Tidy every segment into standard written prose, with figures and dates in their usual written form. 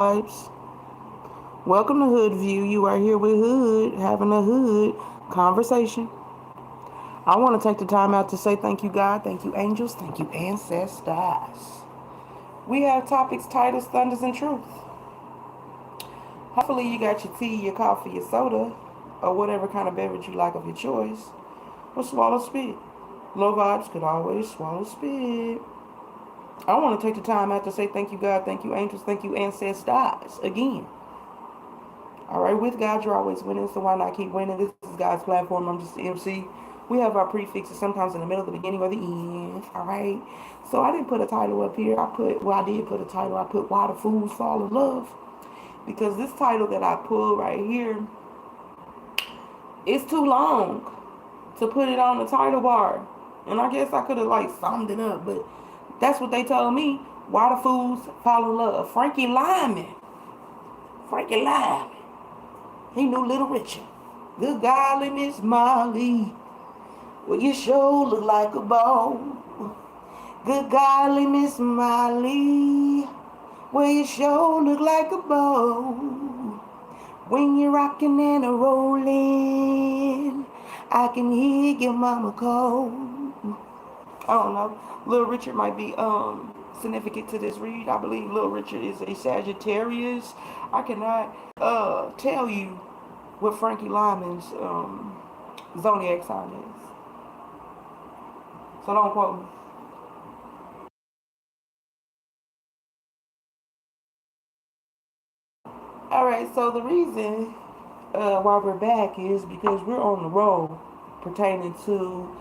vibes. Welcome to Hood View. You are here with Hood, having a Hood conversation. I want to take the time out to say thank you, God, thank you, angels, thank you, ancestors. We have topics, titles, thunders, and truth. Hopefully, you got your tea, your coffee, your soda, or whatever kind of beverage you like of your choice. Or swallow spit. Low vibes could always swallow spit. I want to take the time out to say thank you, God, thank you, angels, thank you, ancestors. Again. All right, with God, you're always winning, so why not keep winning? This is God's platform. I'm just the MC. We have our prefixes sometimes in the middle, the beginning, or the end. All right. So I didn't put a title up here. I did put a title. I put Why the Fools Fall in Love. Because this title that I pulled right here, it's too long to put it on the title bar. And I guess I could have like summed it up, but that's what they told me. Why the Fools Fall in Love. Frankie Lyman. He knew Little Richard. Good golly, Miss Molly. Well, you sure look like a ball. Good golly, Miss Molly. Well, you sure look like a ball. When you're rocking and a rolling, I can hear your mama call. I don't know. Little Richard might be significant to this read. I believe Little Richard is a Sagittarius. I cannot tell you what Frankie Lyman's zodiac sign is. So don't quote me. Alright, so the reason why we're back is because we're on the roll pertaining to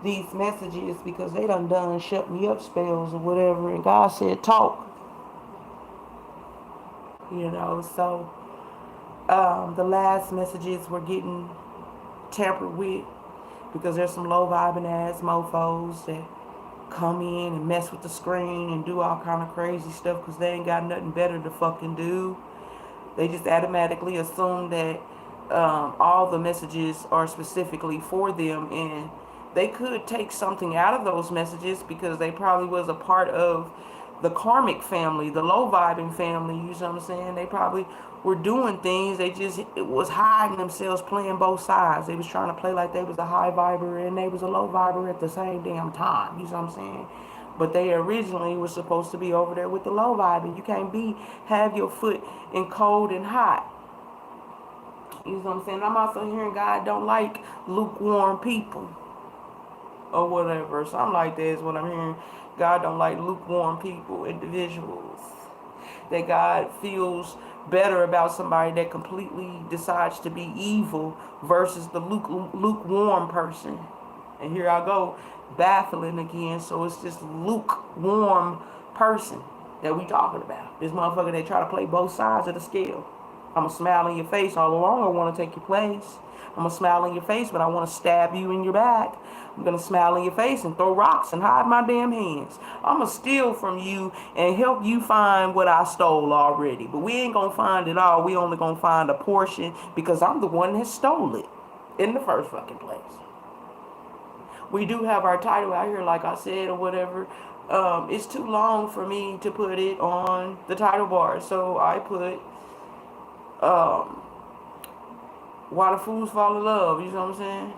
these messages because they done shut me up spells or whatever, and God said talk. So the last messages were getting tampered with because there's some low vibing ass mofos that come in and mess with the screen and do all kind of crazy stuff because they ain't got nothing better to fucking do. They just automatically assume that all the messages are specifically for them, and they could take something out of those messages because they probably was a part of the karmic family, the low vibing family. You know what I'm saying? They probably were doing things. They just was hiding themselves, playing both sides. They was trying to play like they was a high viber and they was a low viber at the same damn time. You know what I'm saying? But they originally was supposed to be over there with the low vibing. You can't have your foot in cold and hot. You know what I'm saying? I'm also hearing God don't like lukewarm people or whatever. Something like that is what I'm hearing. God don't like lukewarm people, individuals. That God feels better about somebody that completely decides to be evil versus the lukewarm person. And here I go, baffling again. So it's this lukewarm person that we talking about. This motherfucker that try to play both sides of the scale. I'm going to smile in your face all along. I want to take your place. I'm going to smile in your face, but I want to stab you in your back. I'm going to smile in your face and throw rocks and hide my damn hands. I'm going to steal from you and help you find what I stole already. But we ain't going to find it all. We only going to find a portion because I'm the one that stole it in the first fucking place. We do have our title out here, like I said, or whatever. It's too long for me to put it on the title bar. So I put Why the Fools Fall in Love. You know what I'm saying?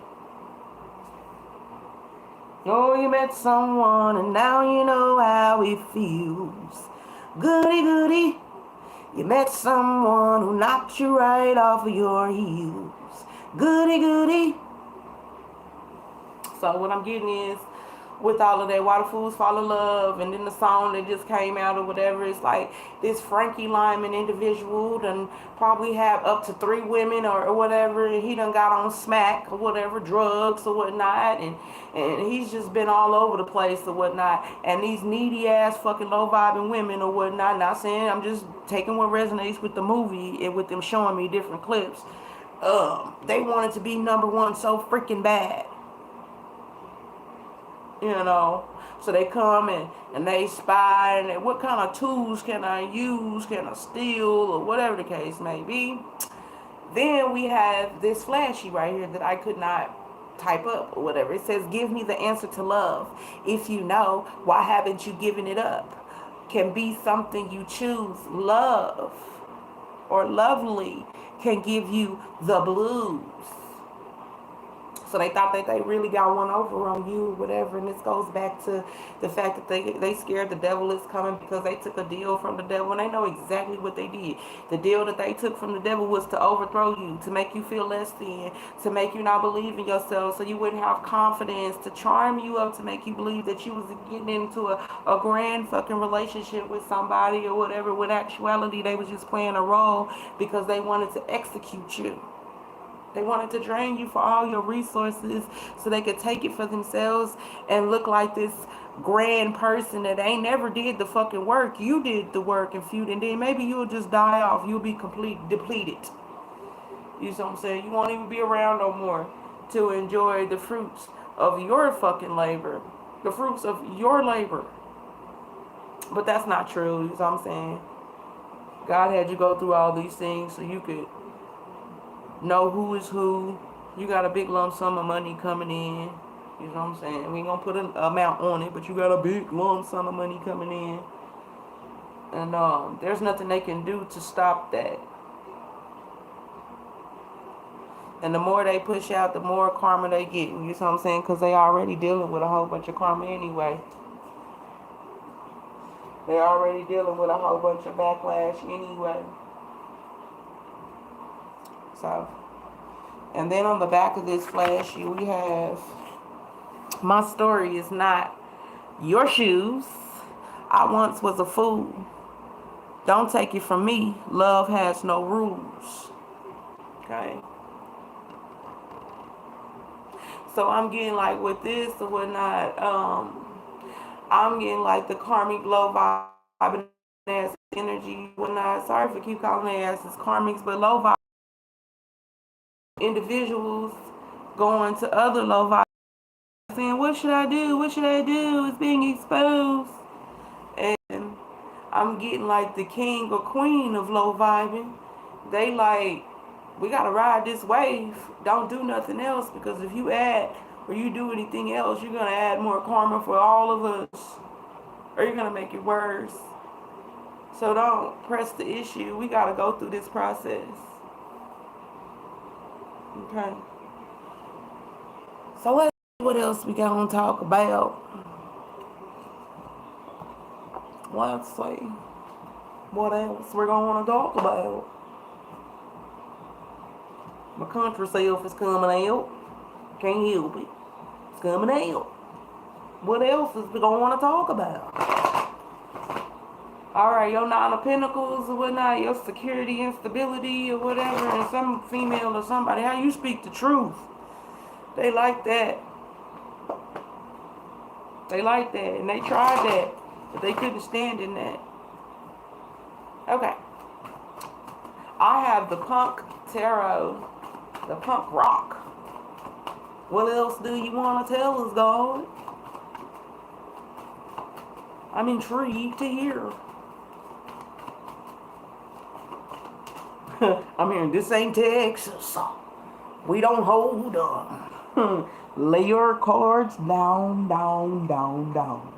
Oh, you met someone and now you know how it feels. Goody goody. You met someone who knocked you right off of your heels. Goody goody. So what I'm getting is, with all of that, Why the Fools Fall in Love, and then the song that just came out or whatever, it's like this Frankie Lyman individual done probably have up to 3 women or whatever, and he done got on smack or whatever, drugs or whatnot, and he's just been all over the place or whatnot, and these needy ass fucking low vibing women or whatnot, not saying, I'm just taking what resonates with the movie and with them showing me different clips. They wanted to be number one so freaking bad. So they come and they spy, and what kind of tools can I use, can I steal, or whatever the case may be. Then we have this flashy right here that I could not type up or whatever. It says, give me the answer to love. If you know, why haven't you given it up? can be something you choose. Love or lovely can give you the blues. So they thought that they really got one over on you, whatever. And this goes back to the fact that they scared the devil is coming because they took a deal from the devil. And they know exactly what they did. The deal that they took from the devil was to overthrow you, to make you feel less than, to make you not believe in yourself, so you wouldn't have confidence, to charm you up, to make you believe that you was getting into a grand fucking relationship with somebody or whatever. When actuality, they was just playing a role because they wanted to execute you. They wanted to drain you for all your resources so they could take it for themselves and look like this grand person that ain't never did the fucking work. You did the work and feud, and then maybe you'll just die off. You'll be depleted. You know what I'm saying? You won't even be around no more to enjoy the fruits of your fucking labor. The fruits of your labor. But that's not true. You know what I'm saying? God had you go through all these things so you could know who is who. You got a big lump sum of money coming in. You know what I'm saying? We ain't gonna put an amount on it, but you got a big lump sum of money coming in. And there's nothing they can do to stop that. And the more they push out, the more karma they get. You know what I'm saying? Because they already dealing with a whole bunch of karma anyway. They already dealing with a whole bunch of backlash anyway. So, and then on the back of this flashy, we have, my story is not your shoes. I once was a fool. Don't take it from me. Love has no rules. Okay. So I'm getting like with this or whatnot, I'm getting like the karmic low vibe ass energy, whatnot. Sorry for keep calling their asses karmics, but low vibe individuals going to other low vibe saying, what should I do? What should I do? It's being exposed. And I'm getting like the king or queen of low vibing. They like, we gotta ride this wave. Don't do nothing else, because if you add or you do anything else, you're gonna add more karma for all of us, or you're gonna make it worse. So don't press the issue. We gotta go through this process. Okay. So what else we gonna talk about? Let's see. What else we're gonna want to talk about? My country self is coming out. Can't help it. It's coming out. What else is we gonna want to talk about? Alright, your Nine of Pentacles or whatnot, your security and stability or whatever, and some female or somebody, how you speak the truth. They like that. They like that, and they tried that, but they couldn't stand in that. Okay. I have the Punk Tarot, the Punk Rock. What else do you want to tell us, God? I'm intrigued to hear. I'm hearing, this ain't Texas. We don't hold them. Lay your cards down, down, down, down.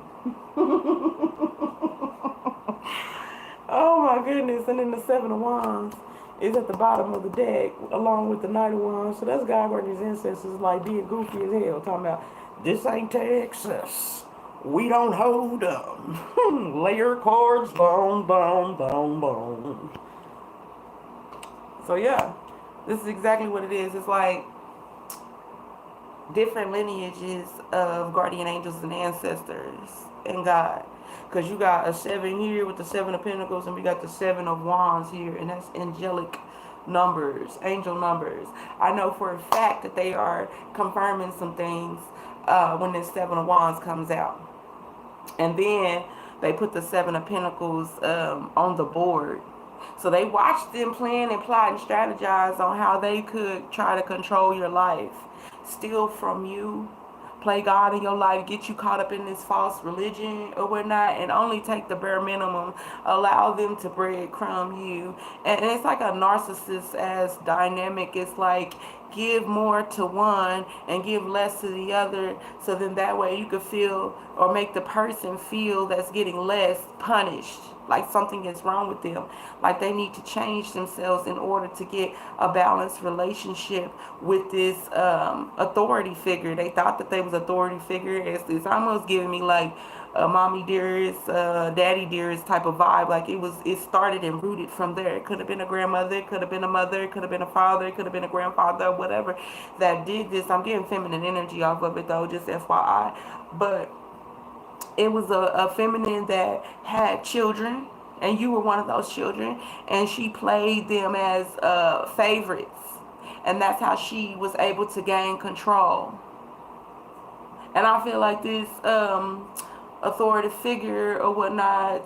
Oh my goodness. And then the Seven of Wands is at the bottom of the deck along with the Knight of Wands. So that's God working his ancestors like being goofy as hell. Talking about, this ain't Texas. We don't hold them. Lay your cards down, down, down, down. So yeah, this is exactly what it is. It's like different lineages of guardian angels and ancestors and God. Because you got a 7 here with the 7 of Pentacles, and we got the 7 of Wands here, and that's angelic numbers, angel numbers. I know for a fact that they are confirming some things when this 7 of Wands comes out. And then they put the 7 of Pentacles on the board. So they watched them plan and plot and strategize on how they could try to control your life, steal from you, play God in your life, get you caught up in this false religion or whatnot, and only take the bare minimum, allow them to breadcrumb you. And it's like a narcissist as dynamic. It's like give more to one and give less to the other, so then that way you could feel or make the person feel that's getting less punished, like something is wrong with them, like they need to change themselves in order to get a balanced relationship with this authority figure. They thought that they was authority figure. It's almost giving me like a mommy dearest, daddy dearest type of vibe. Like it started and rooted from there. It could have been a grandmother, it could have been a mother, it could have been a father, it could have been a grandfather, whatever that did this. I'm getting feminine energy off of it though, just FYI. But it was a feminine that had children, and you were one of those children, and she played them as favorites, and that's how she was able to gain control. And I feel like this authority figure or whatnot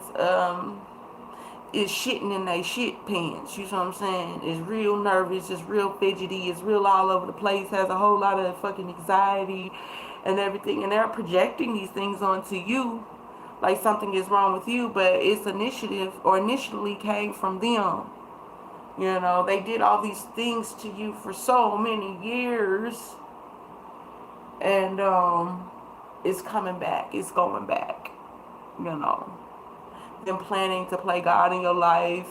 is shitting in they shit pants. You know what I'm saying? Is real nervous, is real fidgety, is real all over the place, has a whole lot of fucking anxiety and everything. And they're projecting these things onto you like something is wrong with you, but its initiative or initially came from them. You know, they did all these things to you for so many years, and it's coming back, it's going back, you know. Them planning to play God in your life,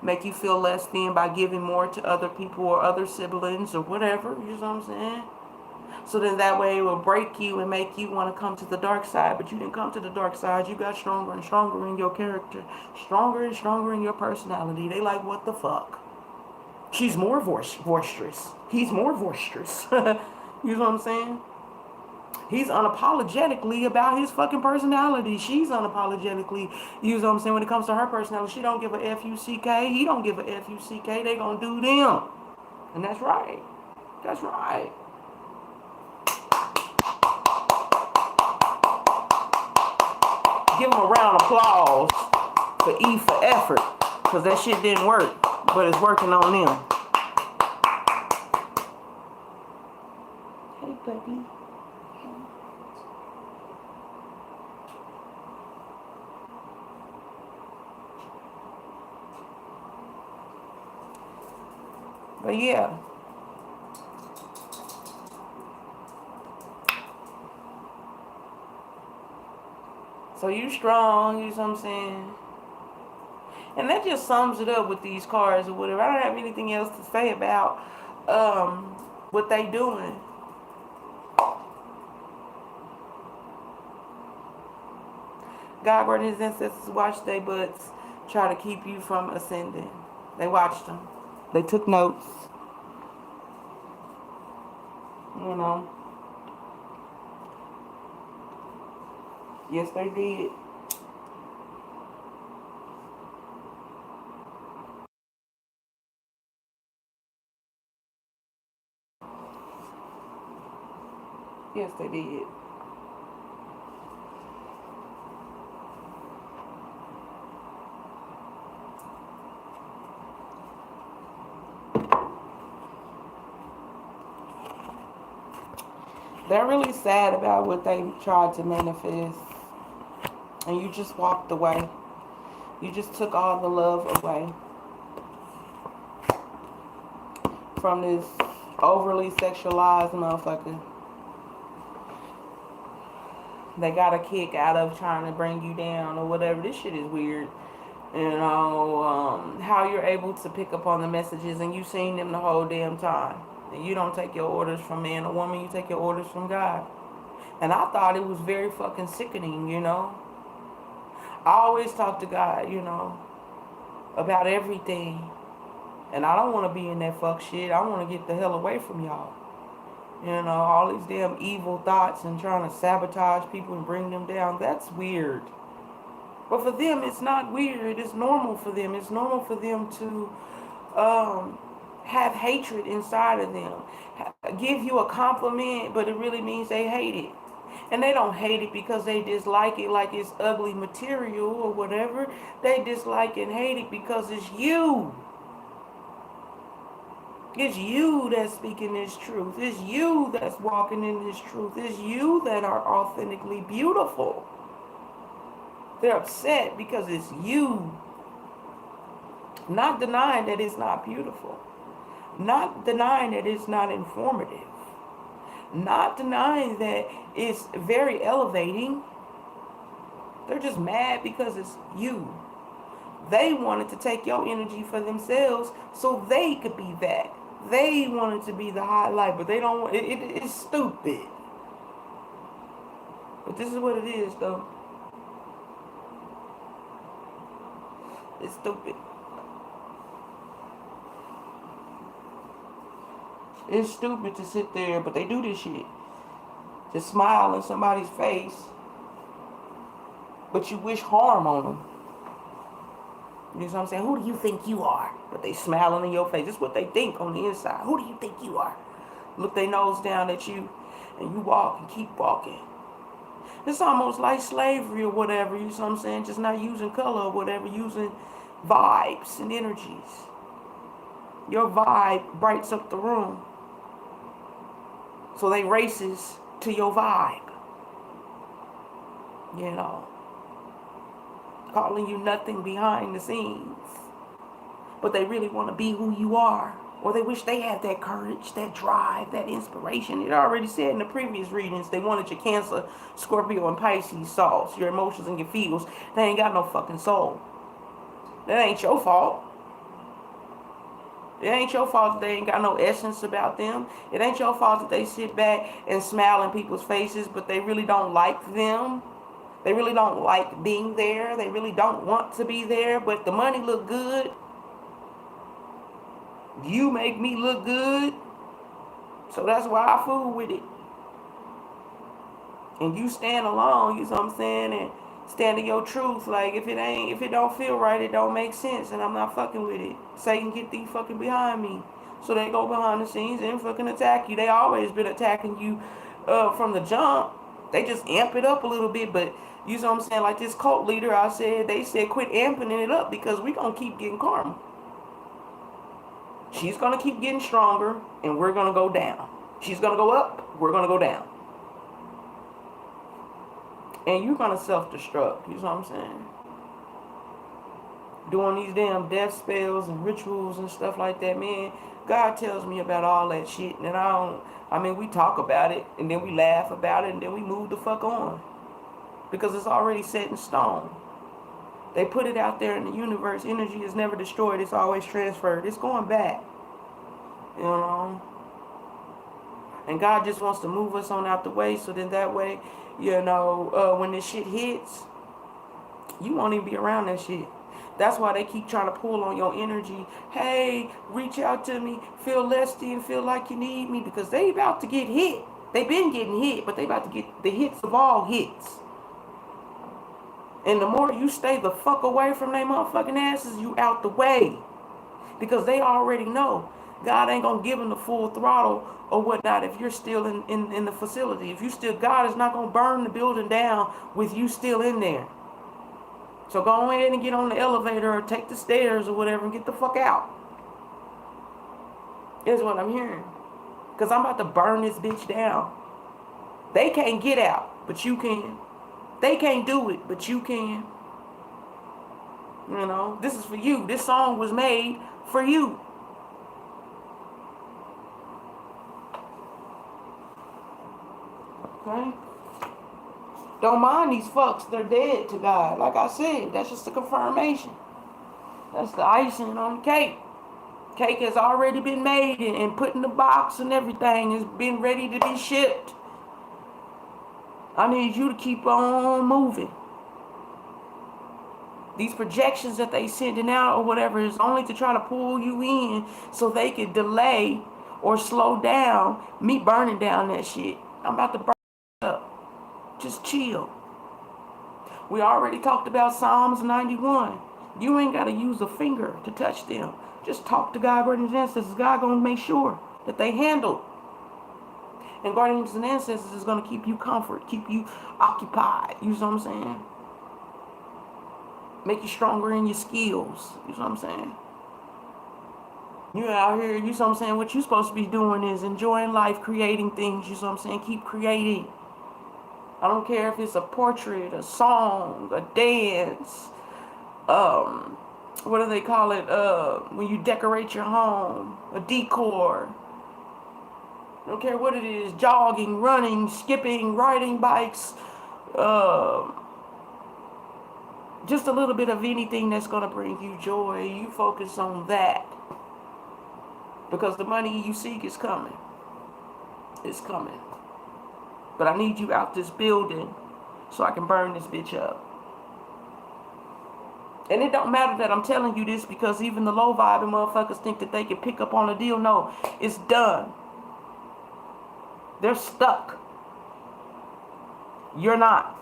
make you feel less than by giving more to other people or other siblings or whatever, you know what I'm saying? So then that way it will break you and make you want to come to the dark side, but you didn't come to the dark side. You got stronger and stronger in your character, stronger and stronger in your personality. They like, what the fuck? She's more boisterous. He's more boisterous. You know what I'm saying? He's unapologetically about his fucking personality. She's unapologetically, you know what I'm saying, when it comes to her personality. She don't give a F-U-C-K. He don't give a F-U-C-K. They gonna do them. And that's right. That's right. Give him a round of applause for E for effort. Because that shit didn't work. But it's working on them. Hey, buddy. But yeah. So you strong, you know what I'm saying? And that just sums it up with these cards or whatever. I don't have anything else to say about what they doing. God brought his ancestors watch their butts, try to keep you from ascending. They watched them. They took notes. You know. Yes, they did. Yes, they did. They're really sad about what they tried to manifest. And you just walked away. You just took all the love away from this overly sexualized motherfucker. They got a kick out of trying to bring you down or whatever. This shit is weird. You know, how you're able to pick up on the messages and you seen them the whole damn time. And you don't take your orders from man or woman, you take your orders from God. And I thought it was very fucking sickening, you know. I always talk to God, you know, about everything. And I don't want to be in that fuck shit. I want to get the hell away from y'all. You know, all these damn evil thoughts and trying to sabotage people and bring them down. That's weird. But for them, it's not weird. It's normal for them. It's normal for them to have hatred inside of them. Give you a compliment, but it really means they hate it. And they don't hate it because they dislike it like it's ugly material or whatever. They dislike and hate it because it's you. It's you that's speaking this truth. It's you that's walking in this truth. It's you that are authentically beautiful. They're upset because it's you. Not denying that it's not beautiful. Not denying that it's not informative. Not denying that it's very elevating. They're just mad because it's you. They wanted to take your energy for themselves so they could be that. They wanted to be the highlight, but they don't want it's stupid. But this is what it is though. It's stupid. It's stupid to sit there, but they do this shit. To smile in somebody's face, but you wish harm on them. You know what I'm saying? Who do you think you are? But they smiling in your face. That's what they think on the inside. Who do you think you are? Look their nose down at you, and you walk and keep walking. It's almost like slavery or whatever, you know what I'm saying? Just not using color or whatever, using vibes and energies. Your vibe brights up the room. So they races to your vibe. You know. Calling you nothing behind the scenes. But they really want to be who you are. Or they wish they had that courage, that drive, that inspiration. It already said in the previous readings, they wanted your Cancer, Scorpio, and Pisces souls, your emotions and your feels. They ain't got no fucking soul. That ain't your fault. It ain't your fault that they ain't got no essence about them. It ain't your fault that they sit back and smile in people's faces, but they really don't like them. They really don't like being there. They really don't want to be there, but the money look good. You make me look good. So that's why I fool with it. And you stand alone, you know what I'm saying? And stand in your truth. Like if it don't feel right, it don't make sense. And I'm not fucking with it. Satan, get thee fucking behind me. So they go behind the scenes and fucking attack you. They always been attacking you from the jump. They just amp it up a little bit, but you know what I'm saying? Like this cult leader, they said quit amping it up because we gonna keep getting karma. She's going to keep getting stronger, and we're going to go down. She's going to go up, we're going to go down. And you're going to self-destruct, you know what I'm saying? Doing these damn death spells and rituals and stuff like that, man. God tells me about all that shit, and we talk about it, and then we laugh about it, and then we move the fuck on. Because it's already set in stone. They put it out there in the universe. Energy is never destroyed. It's always transferred. It's going back. You know? And God just wants to move us on out the way so then that way, you know, when this shit hits, you won't even be around that shit. That's why they keep trying to pull on your energy. Hey, reach out to me. Feel less than, feel like you need me. Because they about to get hit. They've been getting hit, but they about to get the hits of all hits. And the more you stay the fuck away from their motherfucking asses, you out the way. Because they already know God ain't going to give them the full throttle or whatnot if you're still in the facility. If you still, God is not going to burn the building down with you still in there. So go ahead and get on the elevator or take the stairs or whatever and get the fuck out. Is what I'm hearing. Because I'm about to burn this bitch down. They can't get out, but you can. They can't do it, but you can. You know, this is for you. This song was made for you. Okay? Don't mind these fucks. They're dead to God. Like I said, that's just a confirmation. That's the icing on the cake. Cake has already been made and put in the box and everything. It's been ready to be shipped. I need you to keep on moving. These projections that they sending out or whatever is only to try to pull you in so they can delay or slow down me burning down that shit. I'm about to burn it up. Just chill. We already talked about Psalms 91. You ain't got to use a finger to touch them. Just talk to God, guardians, and ancestors. God gonna make sure that they handle. And guardians and ancestors is going to keep you comfort, keep you occupied. You know what I'm saying? Make you stronger in your skills. You know what I'm saying? You're out here, you know what I'm saying? What you're supposed to be doing is enjoying life, creating things. You know what I'm saying? Keep creating. I don't care if it's a portrait, a song, a dance, what do they call it? When you decorate your home, a decor. I don't care what it is, jogging, running, skipping, riding bikes, uh, just a little bit of anything that's going to bring you joy. You focus on that because the money you seek is coming. It's coming. But I need you out this building so I can burn this bitch up. And it don't matter that I'm telling you this because even the low vibing motherfuckers think that they can pick up on a deal. No, it's done. They're stuck. You're not.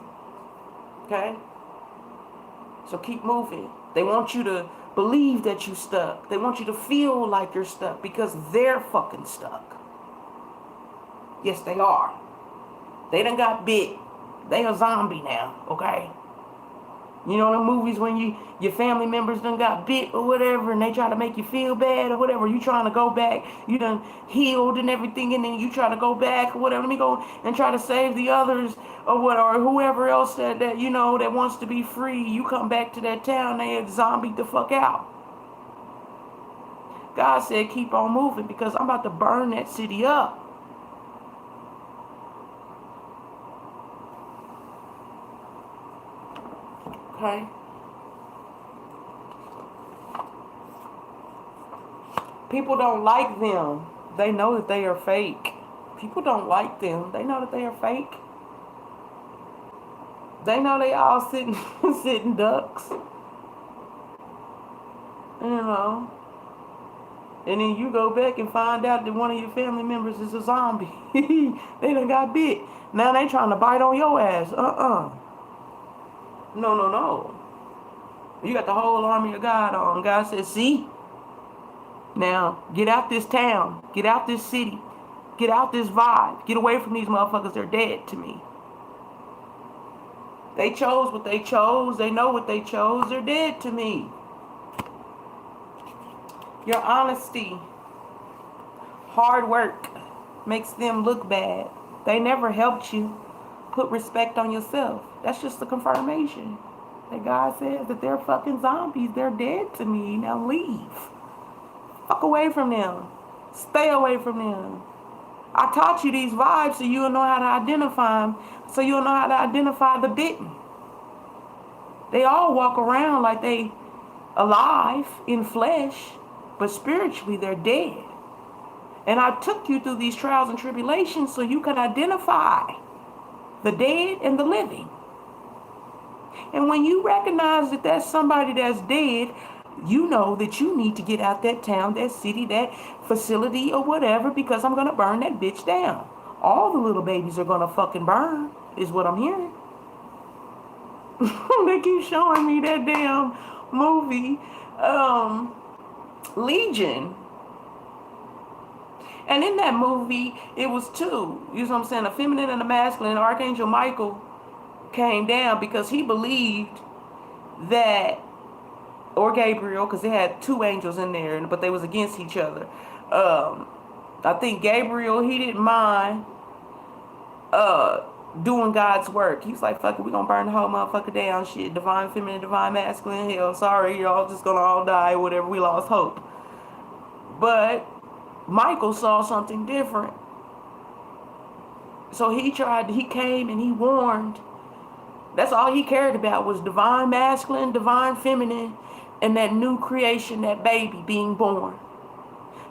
Okay? So keep moving. They want you to believe that you're stuck. They want you to feel like you're stuck because they're fucking stuck. Yes, they are. They done got bit. They a zombie now, okay? You know the movies when your family members done got bit or whatever and they try to make you feel bad or whatever. You trying to go back. You done healed and everything and then you try to go back or whatever. Let me go and try to save the others or what, or whoever else that you know that wants to be free. You come back to that town, they had zombied the fuck out. God said keep on moving because I'm about to burn that city up. Okay? People don't like them. They know that they are fake. People don't like them. They know that they are fake. They know they all sitting ducks. You know. And then you go back and find out that one of your family members is a zombie. They done got bit. Now they trying to bite on your ass. No. You got the whole army of God on. God says, see? Now, get out this town. Get out this city. Get out this vibe. Get away from these motherfuckers. They're dead to me. They chose what they chose. They know what they chose. They're dead to me. Your honesty, hard work makes them look bad. They never helped you. Put respect on yourself. That's just a confirmation that God says that they're fucking zombies. They're dead to me. Now leave. Fuck away from them. Stay away from them. I taught you these vibes so you'll know how to identify them. So you'll know how to identify the bitten. They all walk around like they alive in flesh, but spiritually they're dead. And I took you through these trials and tribulations so you can identify the dead and the living. And when you recognize that that's somebody that's dead, you know that you need to get out that town, that city, that facility or whatever, because I'm going to burn that bitch down. All the little babies are going to fucking burn, is what I'm hearing. They keep showing me that damn movie, Legion. And in that movie, it was two. You know what I'm saying? A feminine and a masculine. Archangel Michael came down because he believed that, or Gabriel, because they had two angels in there, but they was against each other. I think Gabriel, he didn't mind doing God's work. He was like, fuck it, we gonna burn the whole motherfucker down. Shit, divine feminine, divine masculine. Hell, sorry, y'all just gonna all die, whatever. We lost hope. But Michael saw something different. So he came and he warned. That's all he cared about was divine masculine, divine feminine, and that new creation, that baby being born.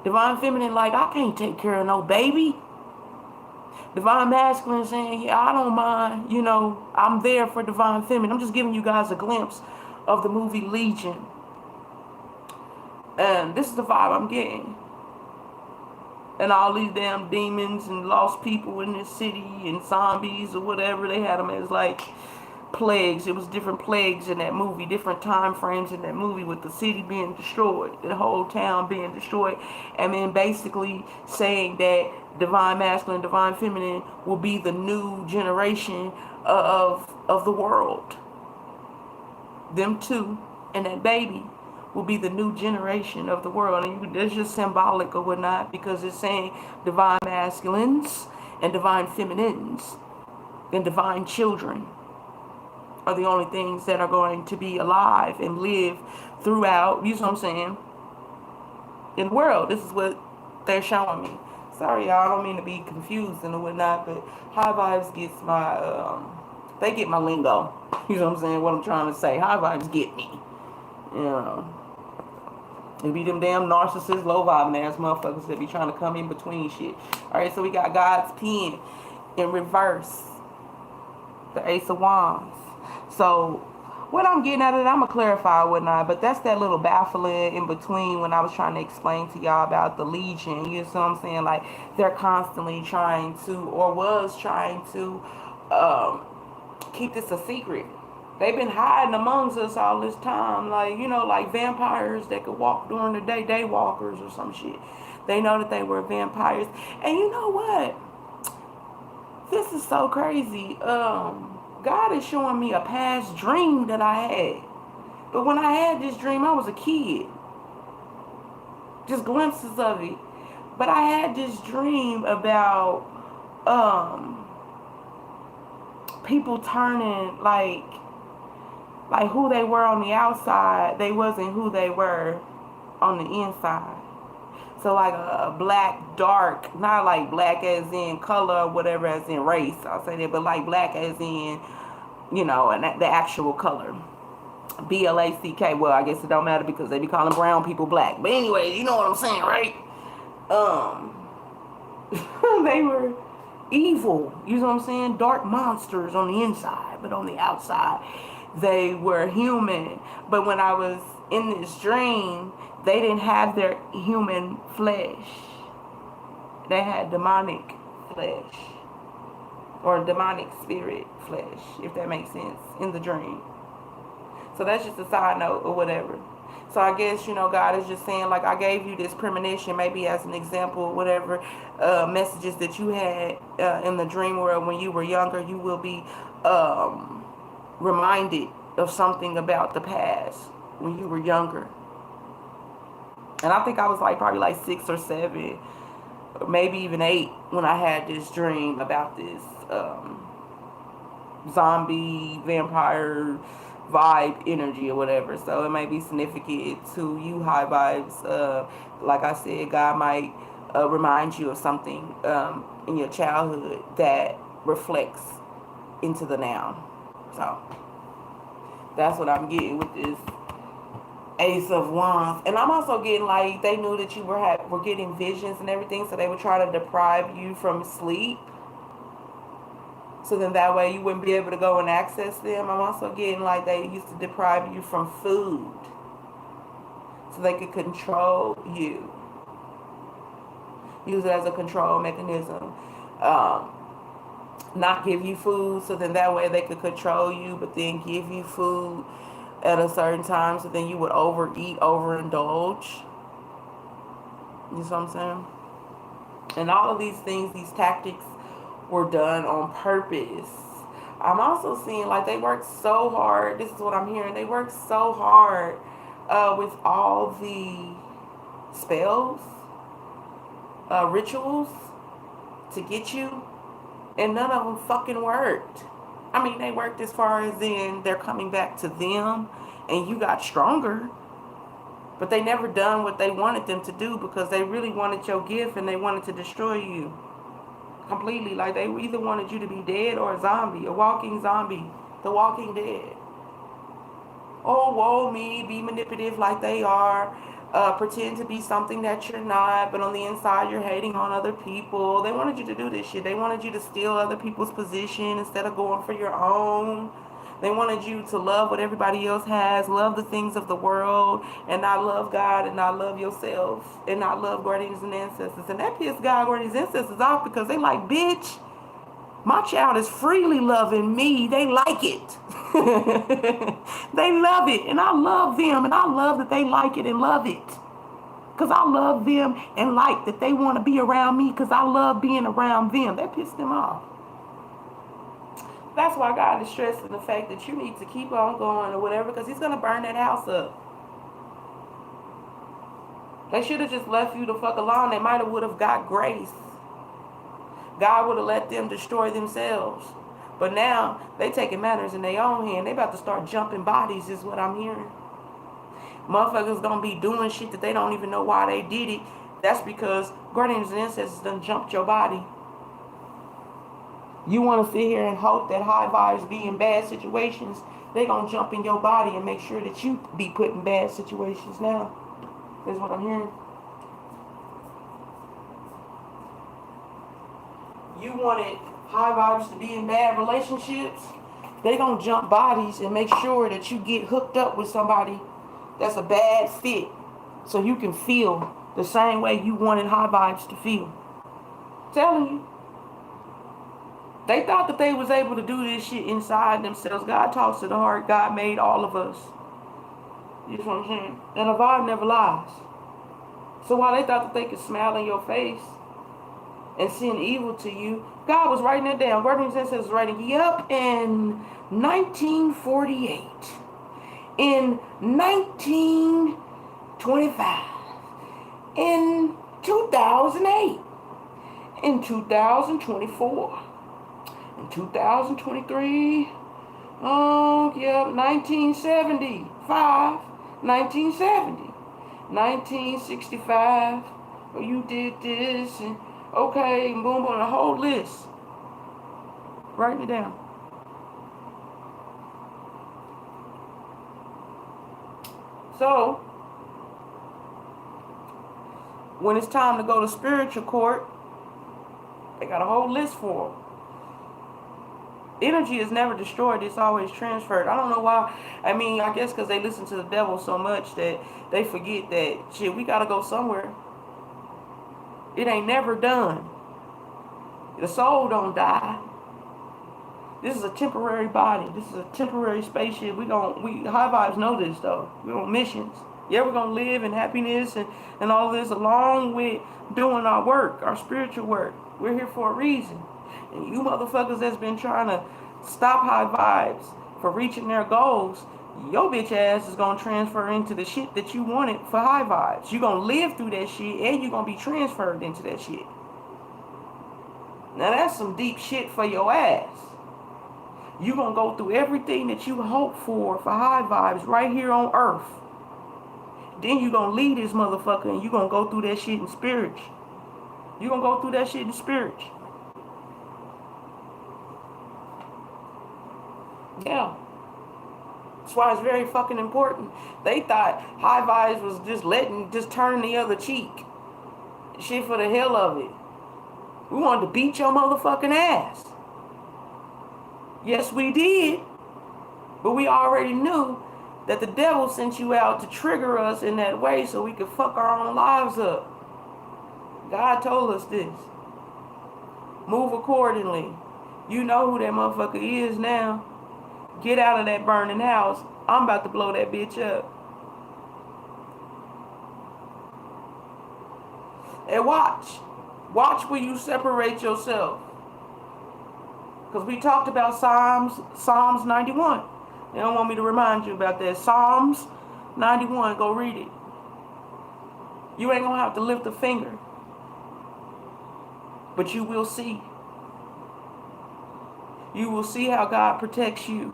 Divine feminine like, I can't take care of no baby. Divine masculine saying, yeah, I don't mind, you know, I'm there for divine feminine. I'm just giving you guys a glimpse of the movie Legion. And this is the vibe I'm getting. And all these damn demons and lost people in this city and zombies or whatever, they had them as like plagues. It was different plagues in that movie, different time frames in that movie, with the city being destroyed, the whole town being destroyed, and then basically saying that divine masculine, divine feminine will be the new generation of the world. Them two and that baby will be the new generation of the world. And it's just symbolic or whatnot, because it's saying divine masculines and divine feminines and divine children. are the only things that are going to be alive and live throughout, you know what I'm saying, in the world. This is what they're showing me. Sorry, y'all, I don't mean to be confused and whatnot, but high vibes gets my, they get my lingo. You know what I'm saying? What I'm trying to say. High vibes get me. You know. It be them damn narcissists, low vibing ass motherfuckers that be trying to come in between shit. Alright, so we got God's pen in reverse. The Ace of Wands. So, what I'm getting at it, I'm going to clarify or whatnot, but that's that little baffling in between when I was trying to explain to y'all about the Legion. You know what I'm saying? Like, they're constantly trying to, or was trying to, keep this a secret. They've been hiding amongst us all this time. Like, you know, like vampires that could walk during the day, day walkers or some shit. They know that they were vampires. And you know what? This is so crazy. God is showing me a past dream that I had. But when I had this dream, I was a kid. Just glimpses of it. But I had this dream about people turning like who they were on the outside, they wasn't who they were on the inside. So like a black dark, not like black as in color or whatever as in race, I'll say that, but like black as in, you know, and the actual color. BLACK. Well, I guess it don't matter because they be calling brown people black. But anyway, you know what I'm saying, right? They were evil. You know what I'm saying? Dark monsters on the inside, but on the outside, they were human. But when I was in this dream, they didn't have their human flesh. They had demonic flesh. Or demonic spirit flesh, if that makes sense, in the dream. So that's just a side note or whatever. So I guess, you know, God is just saying, like, I gave you this premonition, maybe as an example, whatever messages that you had in the dream world when you were younger, you will be reminded of something about the past when you were younger. And I think I was like probably like 6 or 7, or maybe even 8 when I had this dream about this zombie vampire vibe energy or whatever. So it may be significant to you, high vibes. Like I said, God might remind you of something in your childhood that reflects into the now. So that's what I'm getting with this Ace of Wands. And I'm also getting like they knew that you were getting visions and everything, so they would try to deprive you from sleep. So then that way you wouldn't be able to go and access them. I'm also getting like they used to deprive you from food so they could control you. Use it as a control mechanism. Not give you food so then that way they could control you, but then give you food at a certain time so then you would overeat, overindulge. You know what I'm saying? And all of these things, these tactics were done on purpose. I'm also seeing like they worked so hard. This is what I'm hearing. They worked so hard with all the spells, rituals to get you, and none of them fucking worked. I mean, they worked as far as in they're coming back to them and you got stronger, but they never done what they wanted them to do because they really wanted your gift and they wanted to destroy you completely. Like they either wanted you to be dead or a zombie, a walking zombie, the Walking Dead. Oh, woe me, be manipulative like they are, pretend to be something that you're not, but on the inside you're hating on other people. They wanted you to do this shit. They wanted you to steal other people's position instead of going for your own. They wanted you to love what everybody else has, love the things of the world, and not love God, and not love yourself, and not love guardians and ancestors. And that pissed God, guardians, and ancestors off because they like, bitch, my child is freely loving me. They like it. They love it, and I love them, and I love that they like it and love it. Because I love them and like that they want to be around me because I love being around them. That pissed them off. That's why God is stressing the fact that you need to keep on going or whatever because he's going to burn that house up. They should have just left you the fuck alone. They might have would have got grace. God would have let them destroy themselves. But now they taking matters in their own hand. They about to start jumping bodies is what I'm hearing. Motherfuckers gonna be doing shit that they don't even know why they did it. That's because guardians and ancestors done jumped your body. You want to sit here and hope that high vibes be in bad situations. They gonna jump in your body and make sure that you be put in bad situations now. Is what I'm hearing. You wanted high vibes to be in bad relationships. They gonna jump bodies and make sure that you get hooked up with somebody that's a bad fit, so you can feel the same way you wanted high vibes to feel. I'm telling you. They thought that they was able to do this shit inside themselves. God talks to the heart. God made all of us. You know what I'm saying? And a vibe never lies. So while they thought that they could smile in your face and send evil to you, God was writing it down. Guardians and Ancestors was writing, yep, in 1948, in 1925, in 2008, in 2024, in 2023, oh, yeah, 1975, 1970, 1965, oh, you did this, and okay, boom, boom, the whole list. Write it down. So, when it's time to go to spiritual court, they got a whole list for them. Energy is never destroyed, it's always transferred. I don't know why. I mean, I guess because they listen to the devil so much that they forget that, shit, we got to go somewhere. It ain't never done. The soul don't die. This is a temporary body. This is a temporary spaceship. We high vibes know this though. We're on missions. Yeah, we're gonna live in happiness and all this along with doing our work, our spiritual work. We're here for a reason. And you motherfuckers that's been trying to stop high vibes for reaching their goals, your bitch ass is gonna transfer into the shit that you wanted for high vibes. You gonna live through that shit and you gonna be transferred into that shit. Now that's some deep shit for your ass. You gonna go through everything that you hope for high vibes right here on earth. Then you gonna leave this motherfucker and you gonna go through that shit in spirit. You gonna go through that shit in spirit. Yeah. That's why it's very fucking important. They thought high vibes was just turning the other cheek. Shit for the hell of it. We wanted to beat your motherfucking ass. Yes, we did. But we already knew that the devil sent you out to trigger us in that way so we could fuck our own lives up. God told us this. Move accordingly. You know who that motherfucker is now. Get out of that burning house. I'm about to blow that bitch up. And watch. Watch where you separate yourself. Because we talked about Psalms 91. They don't want me to remind you about that. Psalms 91, go read it. You ain't going to have to lift a finger. But you will see. You will see how God protects you.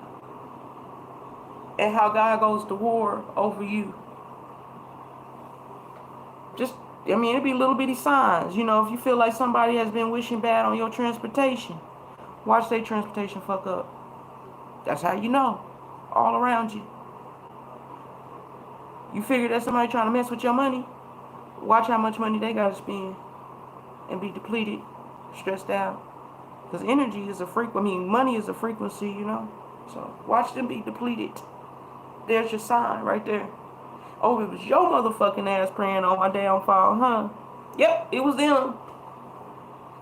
And how God goes to war over you. It'd be little bitty signs. You know, if you feel like somebody has been wishing bad on your transportation, watch their transportation fuck up. That's how you know. All around you. You figure that somebody trying to mess with your money, watch how much money they gotta spend and be depleted, stressed out. Because energy is money is a frequency, you know. So watch them be depleted. There's your sign right there. Oh, it was your motherfucking ass praying on my downfall, huh? Yep, it was them.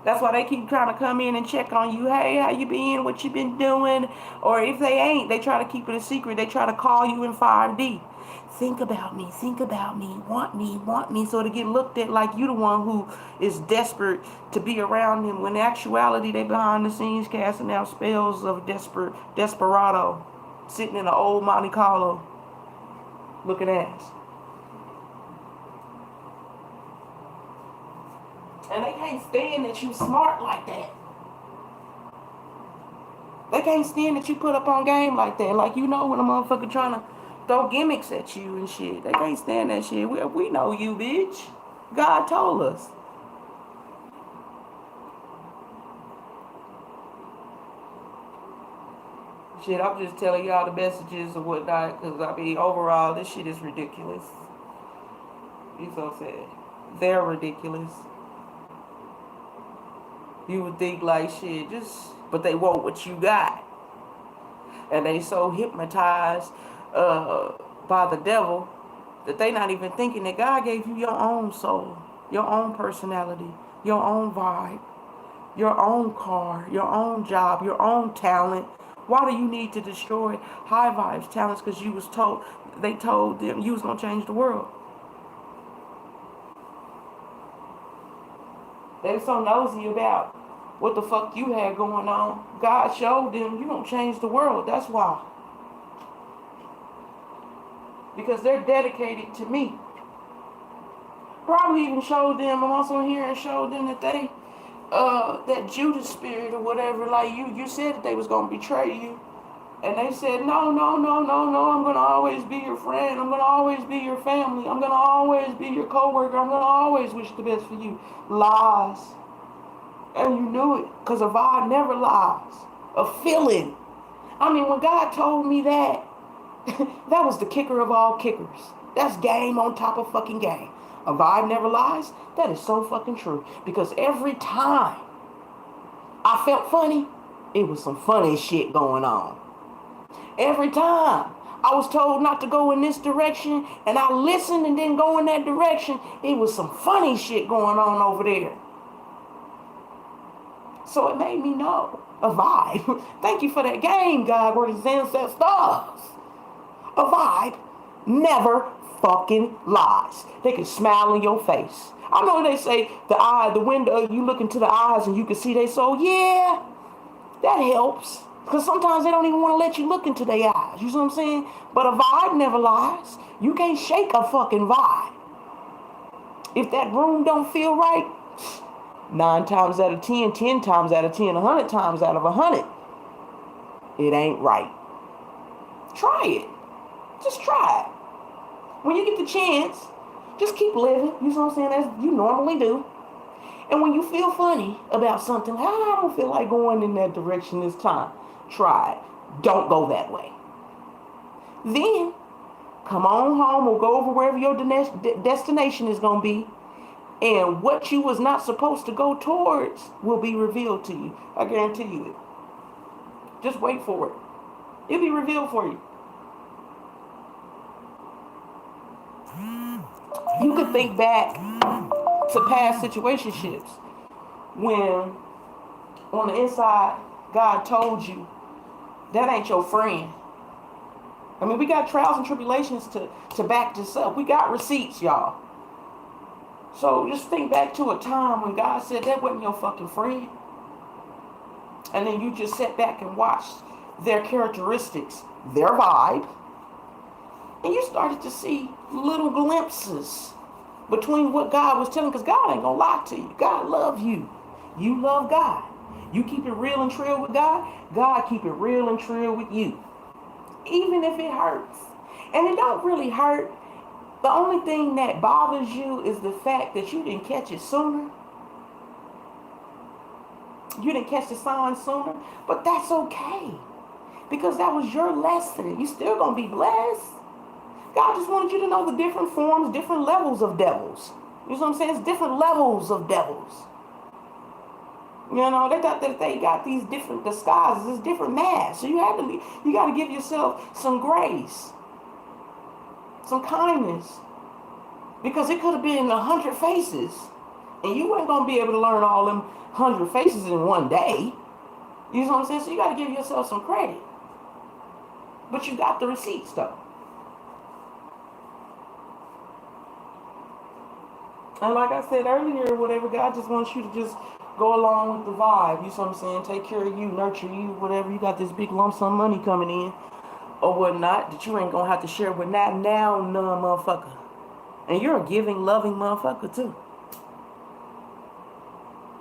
That's why they keep trying to come in and check on you. Hey, how you been? What you been doing? Or if they ain't, they try to keep it a secret. They try to call you in 5D. Think about me, want me. So to get looked at like you the one who is desperate to be around him. When in actuality, they behind the scenes casting out spells of desperado. Sitting in an old Monte Carlo. Looking ass. And they can't stand that you smart like that. They can't stand that you put up on game like that. Like, when a motherfucker trying to throw gimmicks at you and shit. They can't stand that shit. We know you, bitch. God told us. Shit, I'm just telling y'all the messages and whatnot, because, overall, this shit is ridiculous. You so sad. They're ridiculous. You would think, like, shit, but they want what you got. And they so hypnotized by the devil that they not even thinking that God gave you your own soul, your own personality, your own vibe, your own car, your own job, your own talent. Why do you need to destroy high vibes talents? Because they told them you was going to change the world. They were so nosy about what the fuck you had going on. God showed them you don't change the world. That's why. Because they're dedicated to me. Probably even showed them, I'm also here and showed them that they, that Judas spirit or whatever, like you said that they was going to betray you. And they said, no, I'm going to always be your friend. I'm going to always be your family. I'm going to always be your coworker. I'm going to always wish the best for you. Lies. And you knew it, because a vibe never lies. A feeling. When God told me that, that was the kicker of all kickers. That's game on top of fucking game. A vibe never lies. That is so fucking true. Because every time I felt funny, it was some funny shit going on. Every time I was told not to go in this direction, and I listened and didn't go in that direction, it was some funny shit going on over there. So it made me know a vibe. Thank you for that game, God, where the Zen said stars. A vibe never fucking lies. They can smile in your face. I know they say the window, you look into the eyes and you can see their soul. Yeah, that helps. Because sometimes they don't even want to let you look into their eyes. You see what I'm saying? But a vibe never lies. You can't shake a fucking vibe. If that room don't feel right, 9 times out of 10, 10 times out of 10, 100 times out of 100, it ain't right. Try it. Just try it. When you get the chance, just keep living. You know what I'm saying? As you normally do. And when you feel funny about something, I don't feel like going in that direction this time. Try it. Don't go that way. Then, come on home or go over wherever your destination is going to be. And what you was not supposed to go towards will be revealed to you. I guarantee you it. Just wait for it. It'll be revealed for you. You could think back to past situationships when on the inside God told you that ain't your friend. We got trials and tribulations to back this up. We got receipts, y'all. So just think back to a time when God said that wasn't your fucking friend. And then you just sat back and watched their characteristics, their vibe. And you started to see little glimpses between what God was telling, because God ain't gonna lie to you. God loves you. You love God. You keep it real and trill with God, God keep it real and trill with you. Even if it hurts. And it don't really hurt. The only thing that bothers you is the fact that you didn't catch it sooner. You didn't catch the sign sooner. But that's okay. Because that was your lesson. You still gonna be blessed. God just wanted you to know the different forms, different levels of devils. You know what I'm saying? It's different levels of devils. They thought that they got these different disguises, it's different masks. So you got to give yourself some grace, some kindness, because it could have been 100 faces, and you weren't gonna be able to learn all them 100 faces in one day. You know what I'm saying? So you got to give yourself some credit, but you got the receipts though. And like I said earlier, whatever, God just wants you to just go along with the vibe. You know what I'm saying? Take care of you, nurture you, whatever. You got this big lump sum money coming in or whatnot that you ain't going to have to share with none motherfucker. And you're a giving, loving motherfucker too.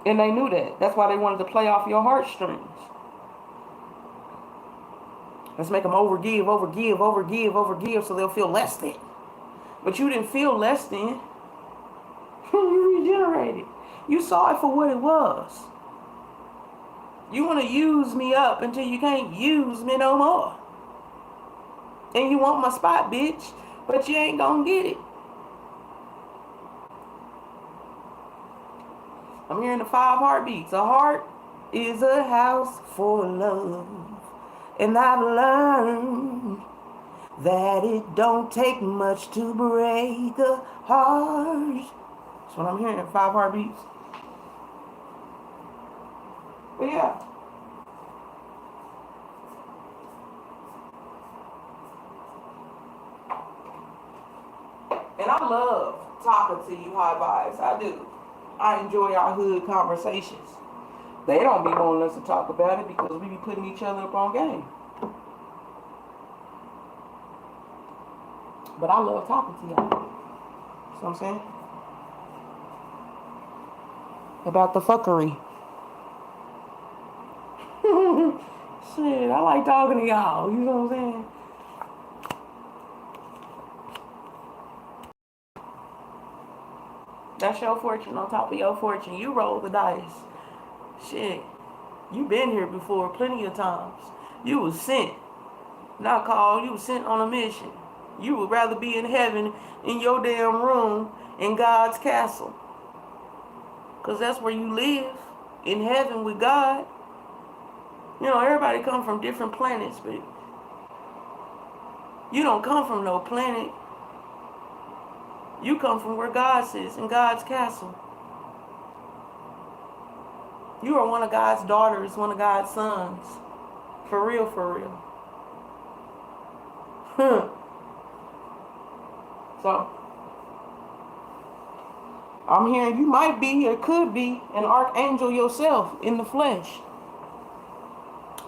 And they knew that. That's why they wanted to play off your heartstrings. Let's make them overgive, overgive, overgive, overgive so they'll feel less than. But you didn't feel less than. You regenerated. You saw it for what it was. You want to use me up until you can't use me no more. And you want my spot, bitch, but you ain't gonna get it. I'm hearing the 5 heartbeats. A heart is a house for love. And I've learned that it don't take much to break a heart. That's what I'm hearing, 5 heartbeats. But yeah. And I love talking to you high vibes. I do. I enjoy our hood conversations. They don't be wanting us to talk about it because we be putting each other up on game. But I love talking to y'all. See what I'm saying? About the fuckery. Shit, I like talking to y'all. You know what I'm saying? That's your fortune on top of your fortune. You roll the dice. Shit. You been here before plenty of times. You was sent. Not called. You was sent on a mission. You would rather be in heaven in your damn room in God's castle. Because that's where you live. In heaven with God. You know, everybody come from different planets, but you don't come from no planet. You come from where God sits, in God's castle. You are one of God's daughters, one of God's sons. For real, for real. So, I'm hearing you might be or could be an archangel yourself in the flesh.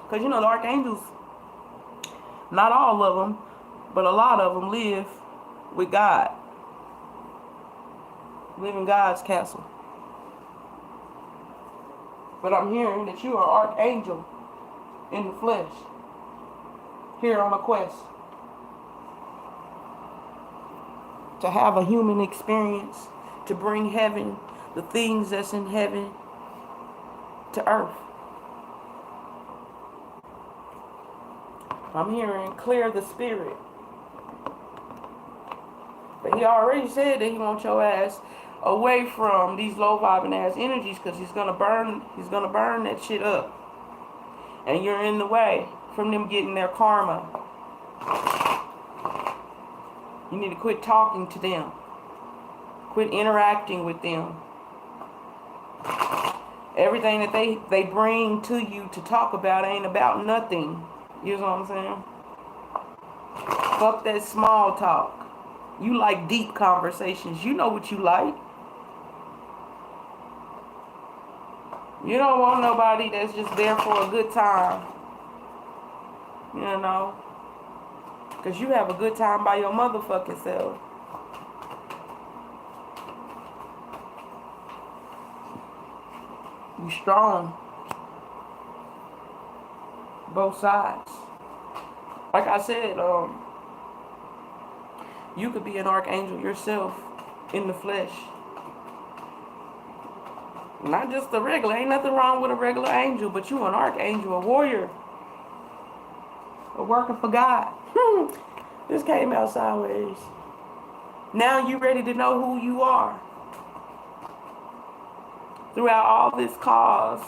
Because you know the archangels, not all of them, but a lot of them live with God. Live in God's castle. But I'm hearing that you are an archangel in the flesh. Here on a quest. To have a human experience. To bring heaven, the things that's in heaven, to earth. I'm hearing clear the spirit. But he already said that he wants your ass away from these low vibing ass energies because he's gonna burn that shit up. And you're in the way from them getting their karma. You need to quit talking to them. Quit interacting with them. Everything that they bring to you to talk about ain't about nothing. You know what I'm saying? Fuck that small talk. You like deep conversations. You know what you like. You don't want nobody that's just there for a good time. You know? Because you have a good time by your motherfucking self. You strong. Both sides. Like I said, you could be an archangel yourself in the flesh. Not just a regular. Ain't nothing wrong with a regular angel, but you an archangel, a warrior. A worker for God. This came out sideways. Now you ready to know who you are. Throughout all this cause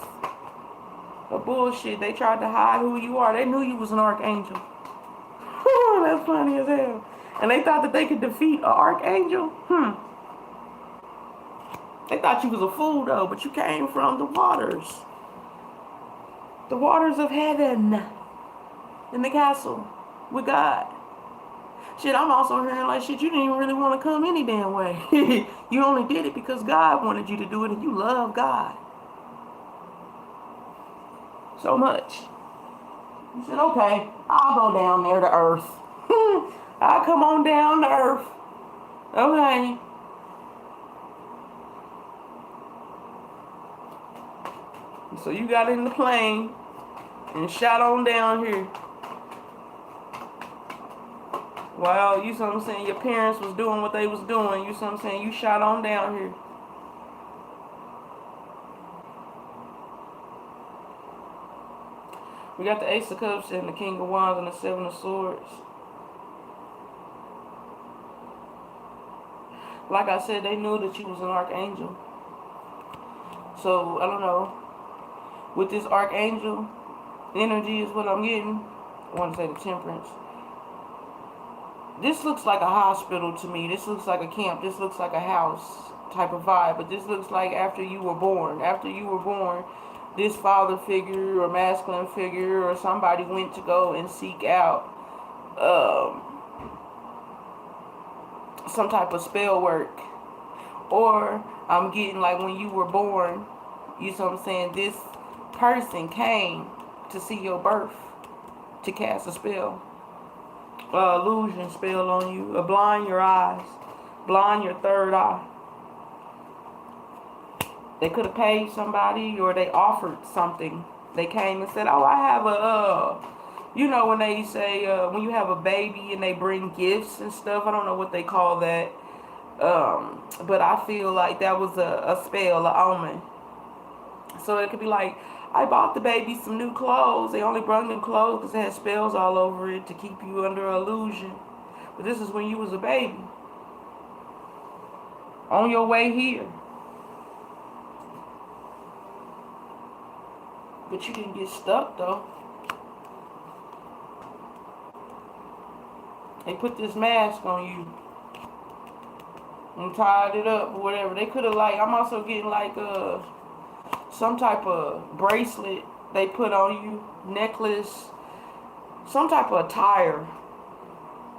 of bullshit, they tried to hide who you are. They knew you was an archangel. That's funny as hell. And they thought that they could defeat an archangel? They thought you was a fool though, but you came from the waters. The waters of heaven. In the castle. With God. Shit, I'm also hearing like shit, you didn't even really want to come any damn way. You only did it because God wanted you to do it and you love God. So much. You said, okay, I'll go down there to earth. I'll come on down to earth. Okay. So you got in the plane and shot on down here. Well, you see what I'm saying? Your parents was doing what they was doing. You see what I'm saying? You shot on down here. We got the Ace of Cups and the King of Wands and the Seven of Swords. Like I said, they knew that you was an archangel. So, I don't know. With this archangel energy is what I'm getting. I want to say the Temperance. This looks like a hospital to me. This looks like a camp. This looks like a house type of vibe. But this looks like after you were born. After you were born, this father figure or masculine figure or somebody went to go and seek out some type of spell work. Or I'm getting like when you were born, you know what I'm saying, this person came to see your birth to cast a spell. Illusion spell on you. Blind your eyes. Blind your third eye. They could have paid somebody or they offered something. They came and said, oh, I have a, you know, when they say, when you have a baby and they bring gifts and stuff, I don't know what they call that. But I feel like that was a spell, an omen. So it could be like, I bought the baby some new clothes. They only brought new clothes because it had spells all over it to keep you under illusion. But this is when you was a baby. On your way here. But you didn't get stuck though. They put this mask on you. And tied it up or whatever. They could have like, I'm also getting like some type of bracelet they put on you, necklace, some type of attire.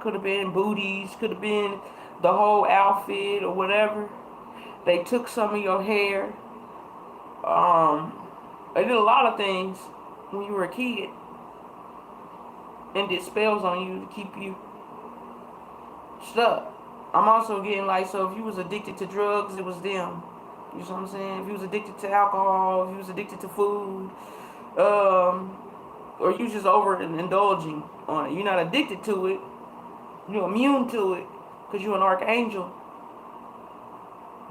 Could have been booties, could have been the whole outfit or whatever. They took some of your hair. They did a lot of things when you were a kid and did spells on you to keep you stuck. I'm also getting like, so if you was addicted to drugs, it was them. You know what I'm saying? If you was addicted to alcohol, if you was addicted to food, or you just overindulging on it. You're not addicted to it. You're immune to it because you're an archangel.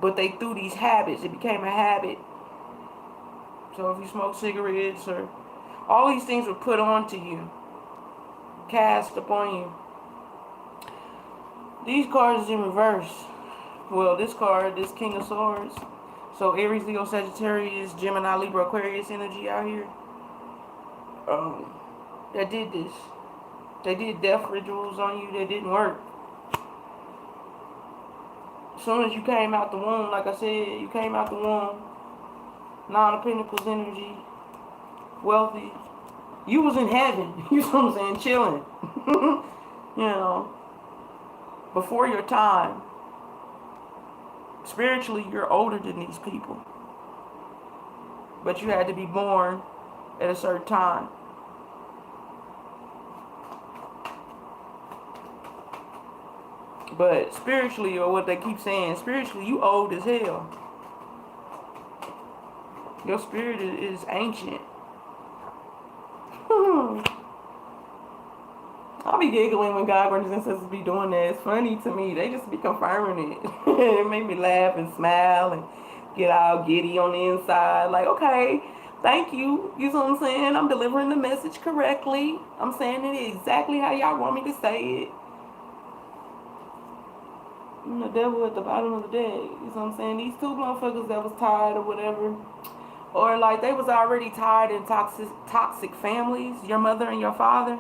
But they threw these habits. It became a habit. So if you smoke cigarettes or all these things were put onto you, cast upon you. These cards is in reverse. Well, this card, this King of Swords. So Aries, Leo, Sagittarius, Gemini, Libra, Aquarius energy out here. That did this. They did death rituals on you that didn't work. As soon as you came out the womb, like I said, you came out the womb. Nine of Pentacles energy. Wealthy. You was in heaven. You know what I'm saying? Chilling. You know. Before your time. Spiritually, you're older than these people. But you had to be born at a certain time. But spiritually, or what they keep saying, spiritually, you old as hell. Your spirit is ancient. I'll be giggling when God brothers and sisters be doing that. It's funny to me. They just be confirming it. It made me laugh and smile and get all giddy on the inside. Like, okay, thank you. You know what I'm saying? I'm delivering the message correctly. I'm saying it exactly how y'all want me to say it. The devil at the bottom of the deck. You know what I'm saying? These two motherfuckers that was tired or whatever. Or like they was already tired in toxic families. Your mother and your father.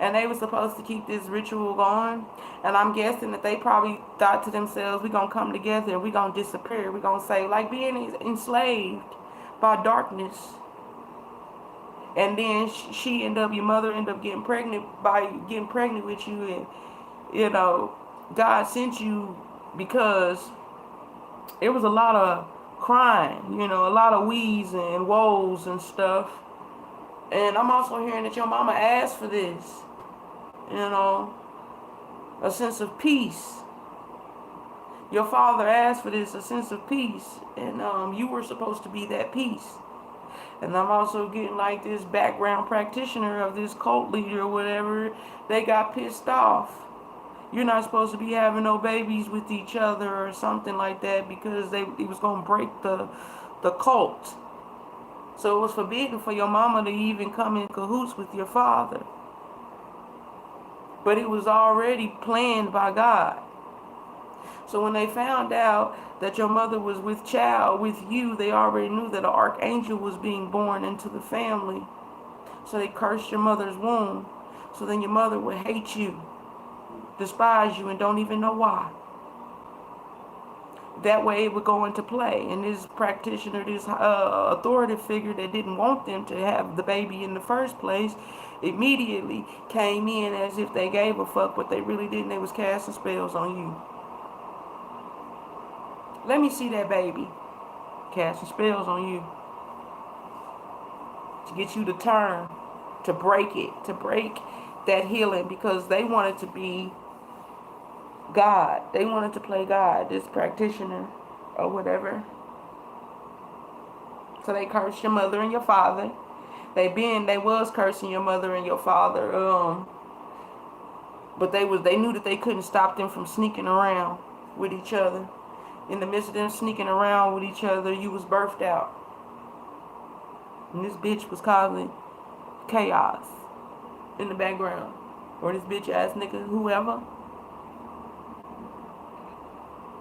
And they were supposed to keep this ritual going. And I'm guessing that they probably thought to themselves, we're going to come together and we're going to disappear. We're going to say, like being enslaved by darkness. And then she ended up, your mother ended up getting pregnant with you. And, you know, God sent you because it was a lot of crying, you know, a lot of wheezing and woes and stuff. And I'm also hearing that your mama asked for this. You know, a sense of peace. Your father asked for this, a sense of peace. And you were supposed to be that peace. And I'm also getting like this background practitioner of this cult leader or whatever. They got pissed off. you're not supposed to be having no babies with each other or something like that, because it was going to break the cult. So it was forbidden for your mama to even come in cahoots with your father. But it was already planned by God. So when they found out that your mother was with child with you, they already knew that an archangel was being born into the family. So they cursed your mother's womb. So then your mother would hate you, despise you, and don't even know why. That way it would go into play. And this practitioner, this authoritative figure that didn't want them to have the baby in the first place, immediately came in as if they gave a fuck, but they really didn't. They was casting spells on you. Let me see that baby. Casting spells on you. To get you to turn. To break it. To break that healing. Because they wanted to be God. They wanted to play God. This practitioner. Or whatever. So they cursed your mother and your father. They was cursing your mother and your father. But they knew that they couldn't stop them from sneaking around with each other. In the midst of them sneaking around with each other, you was birthed out. And this bitch was causing chaos in the background. Or this bitch ass nigga, whoever.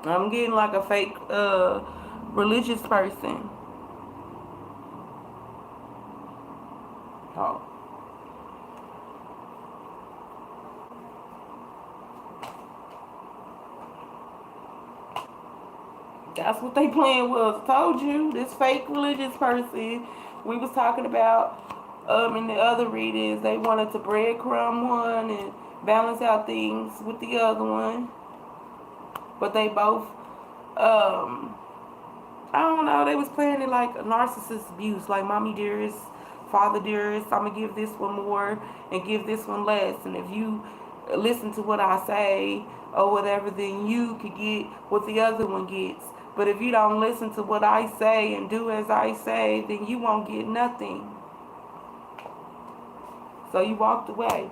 I'm getting like a fake religious person. Oh. That's what they plan was. I told you, this fake religious person we was talking about in the other readings, they wanted to breadcrumb one and balance out things with the other one. But they both, I don't know, they was playing it like a narcissist abuse, like mommy dearest, father dearest, I'm going to give this one more and give this one less. And if you listen to what I say or whatever, then you could get what the other one gets. But if you don't listen to what I say and do as I say, then you won't get nothing. So you walked away.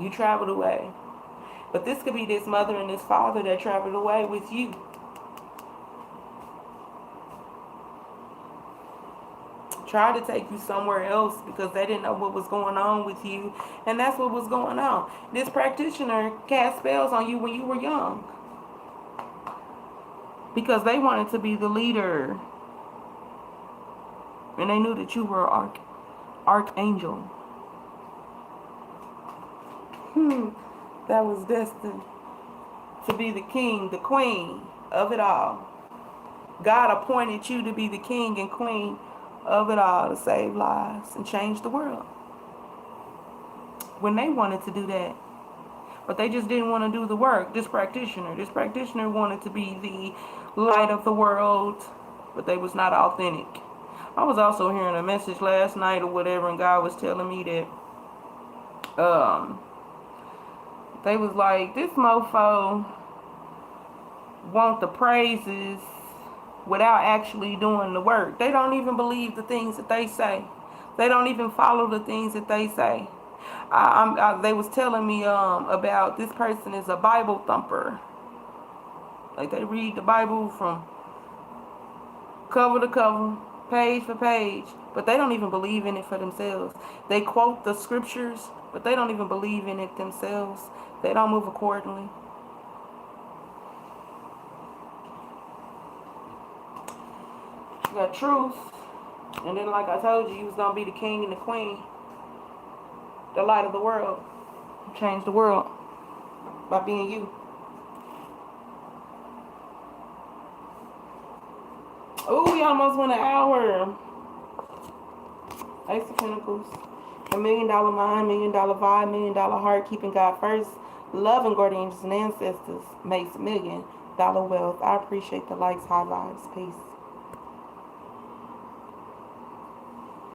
You traveled away. But this could be this mother and this father that traveled away with you. Tried to take you somewhere else because they didn't know what was going on with you. And that's what was going on. This practitioner cast spells on you when you were young. Because they wanted to be the leader. And they knew that you were an archangel. That was destined to be the king, the queen of it all. God appointed you to be the king and queen of it all, to save lives and change the world. When they wanted to do that. But they just didn't want to do the work. This practitioner wanted to be the light of the world, but they was not authentic. I was also hearing a message last night or whatever, and God was telling me that they was like, this mofo want the praises without actually doing the work. They don't even believe the things that they say. They don't even follow the things that they say. They was telling me about this person is a Bible thumper. Like they read the Bible from cover to cover, page for page, but they don't even believe in it for themselves. They quote the scriptures, but they don't even believe in it themselves. They don't move accordingly. You got truth, and then like I told you, you was gonna be the king and the queen, the light of the world. Change the world by being you. Oh, we almost went an hour. Ace of Pentacles. $1 million mind, $1 million vibe, $1 million heart, keeping God first, loving guardians and ancestors makes $1 million wealth. I appreciate the likes, high vibes. Peace.